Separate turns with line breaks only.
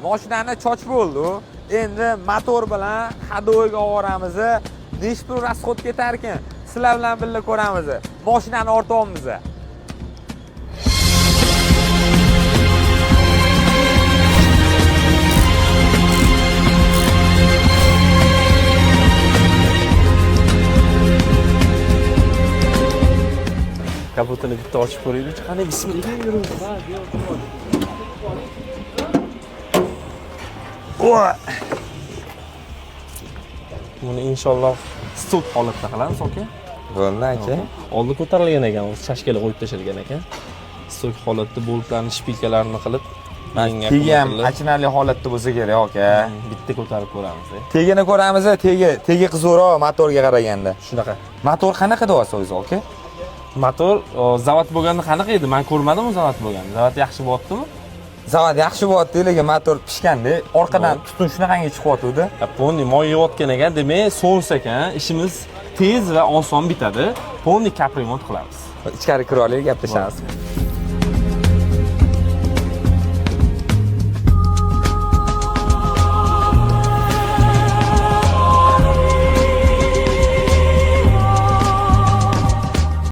Mashinani choch bo'ldi. Endi motor bilan hadoyga olamiz. Nechta rasxod ketar ekan? Sizlar bilan birga ko'ramiz. Mashinani ortamiz.
Kaputini bitta ochib ko'raylik. Qani bismillah. Buni inshaalloh stok holatda qilamiz, aka.
Bo'ldi aka.
Oldin ko'tarilgan ekan, o'zi chashkaga qo'yib tashalgan ekan. Stok holatda bo'liblarni shpilkalarini qilib,
Tegi ham achinarli holatda bo'lsa kerak, aka.
bitta ko'tarib ko'ramiz.
Tegini ko'ramiz, tegi qizg'uroq motorga qaraganda.
Shunaqa.
Motor qanaqa deyapsiz o'zi, aka?
Motor zavod bo'lganda qanaqa edi? Men ko'rmadim zavod bo'lganini. Zavod yaxshi bo'lyaptimi?
Zavod yaxshi bo'lyapti, lekin motor pishganda orqadan tutun shunaqangi chiqyapti.
Ponni moy yeyotgan ekan, demak, so'nsa ekan, ishimiz tez va oson bitadi. Ponni kaprimont qilamiz.
Ichkari kirib olaylik, gaplashamiz.